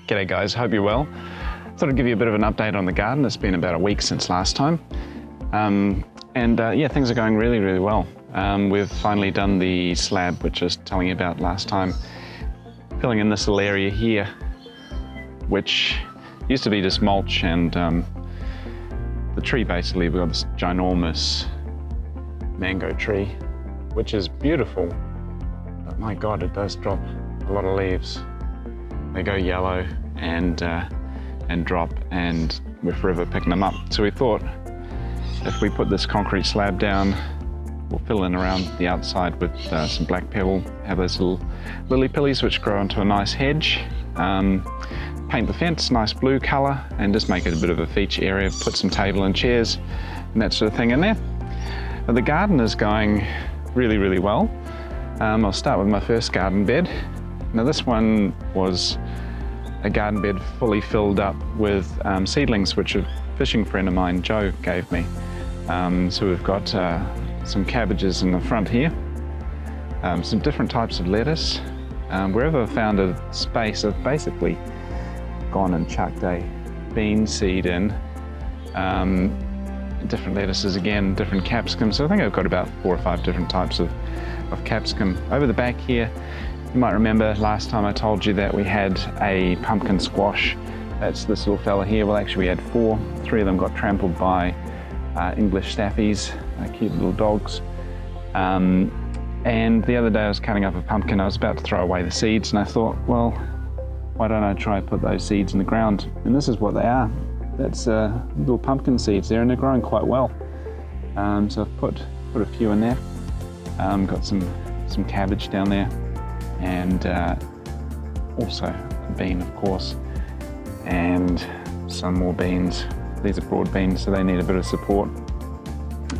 G'day guys, hope you're well. Thought I'd give you a bit of an update on the garden. It's been about a week since last time. Yeah, things are going really, really well. We've finally done the slab, which I was telling you about last time. Filling in this little area here, which used to be just mulch and the tree basically, we've got this ginormous mango tree, which is beautiful, but my God, it does drop a lot of leaves. They go yellow and drop, and we're forever picking them up. So we thought if we put this concrete slab down, we'll fill in around the outside with some black pebble, have those little lily pillies which grow into a nice hedge, paint the fence nice blue colour and just make it a bit of a feature area, put some table and chairs and that sort of thing in there. But the garden is going really, really well. I'll start with my first garden bed. Now this one was a garden bed fully filled up with seedlings which a fishing friend of mine, Joe, gave me. So we've got some cabbages in the front here, some different types of lettuce. Wherever I've found a space, I've basically gone and chucked a bean seed in, different lettuces again, different capsicums. So I think I've got about 4 or 5 different types of capsicum. Over the back here, you might remember last time I told you that we had a pumpkin squash. That's this little fella here. Well, actually we had 4. 3 of them got trampled by English staffies, cute little dogs. And the other day I was cutting up a pumpkin. I was about to throw away the seeds and I thought, well, why don't I try put those seeds in the ground? And this is what they are. That's little pumpkin seeds there, and they're growing quite well. So I've put a few in there. Got some cabbage down there, and also a bean, of course, and some more beans. These are broad beans, so they need a bit of support.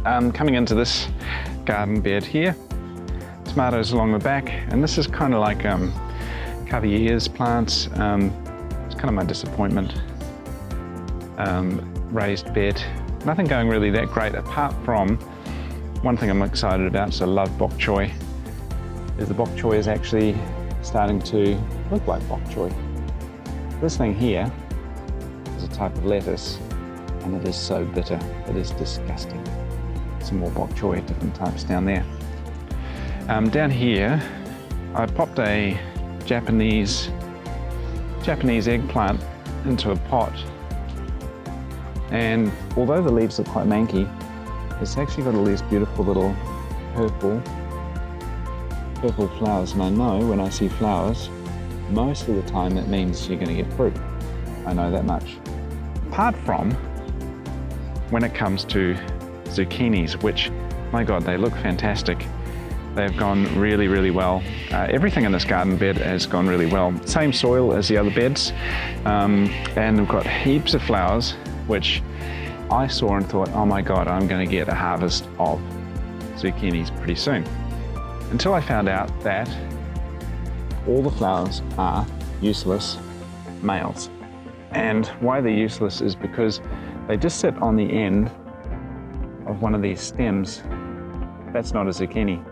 Coming into this garden bed here, tomatoes along the back, and this is kind of like cover your ears plants. It's kind of my disappointment. Raised bed, nothing going really that great apart from one thing I'm excited about, so I love bok choy, is the bok choy is actually starting to look like bok choy. This thing here is a type of lettuce and it is so bitter, it is disgusting. Some more bok choy, different types down there. Down here I popped a Japanese eggplant into a pot, and although the leaves are quite manky, it's actually got all these beautiful little purple flowers, and I know when I see flowers, most of the time that means you're going to get fruit. I know that much. Apart from when it comes to zucchinis, which, my God, they look fantastic. They've gone really, really well. Everything in this garden bed has gone really well. Same soil as the other beds, and we've got heaps of flowers, which I saw and thought, oh my God, I'm going to get a harvest of zucchinis pretty soon. Until I found out that all the flowers are useless males. And why they're useless is because they just sit on the end of one of these stems. That's not a zucchini.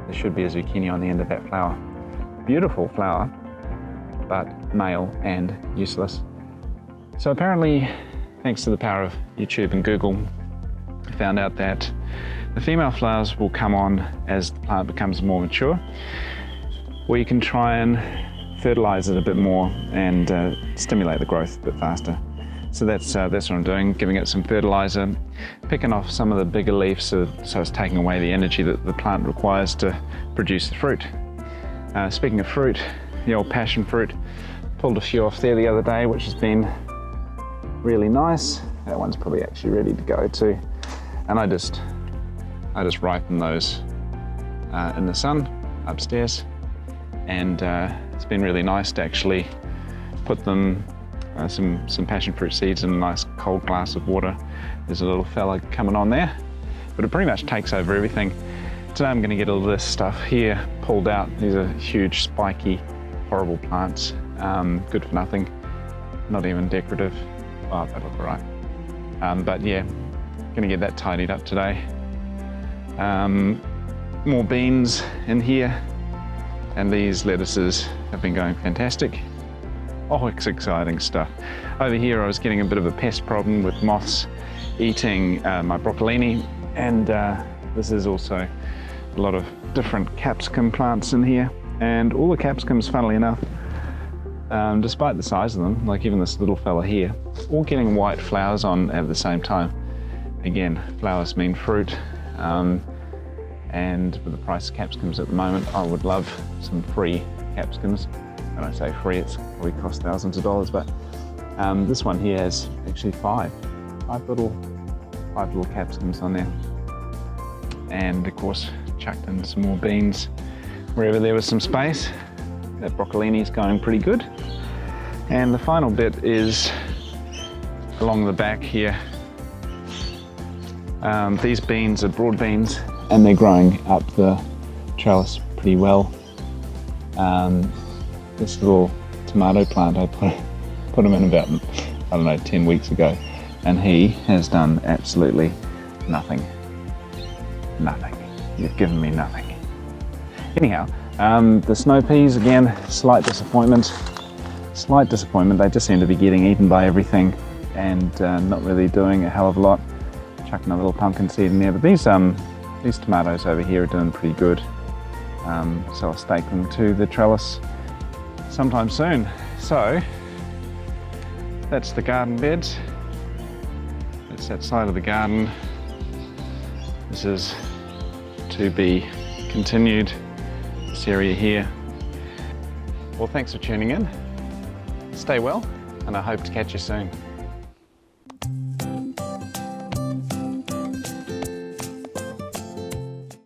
There should be a zucchini on the end of that flower. Beautiful flower, but male and useless. So apparently, thanks to the power of YouTube and Google, I found out that the female flowers will come on as the plant becomes more mature, or you can try and fertilize it a bit more and stimulate the growth a bit faster. So that's what I'm doing, giving it some fertilizer, picking off some of the bigger leaves so it's taking away the energy that the plant requires to produce the fruit. Speaking of fruit, the old passion fruit, pulled a few off there the other day, which has been really nice. That one's probably actually ready to go too. And I just ripen those in the sun upstairs, and it's been really nice to actually put them some passion fruit seeds in a nice cold glass of water. There's a little fella coming on there, but it pretty much takes over everything. Today I'm going to get all this stuff here pulled out. These are huge, spiky, horrible plants, good for nothing, not even decorative. Oh, that look all right. But yeah, going to get that tidied up today. More beans in here, and these lettuces have been going fantastic. Oh, it's exciting stuff. Over here I was getting a bit of a pest problem with moths eating my broccolini, and this is also a lot of different capsicum plants in here, and all the capsicums, funnily enough, despite the size of them, like even this little fella here, all getting white flowers on at the same time. Again, flowers mean fruit, and with the price of capsicums at the moment, I would love some free capsicums. When I say free, it's probably cost thousands of dollars, but this one here has actually five little capsicums on there. And of course, chucked in some more beans wherever there was some space. That broccolini is going pretty good. And the final bit is along the back here. These beans are broad beans, and they're growing up the trellis pretty well. This little tomato plant, I put him in about, I don't know, 10 weeks ago, and he has done absolutely nothing. Nothing. You've given me nothing. Anyhow, the snow peas, again, slight disappointment. Slight disappointment. They just seem to be getting eaten by everything and not really doing a hell of a lot. Chucking a little pumpkin seed in there, but these tomatoes over here are doing pretty good. So I'll stake them to the trellis sometime soon. So that's the garden beds. That's that side of the garden. This is to be continued, this area here. Well, thanks for tuning in. Stay well, and I hope to catch you soon.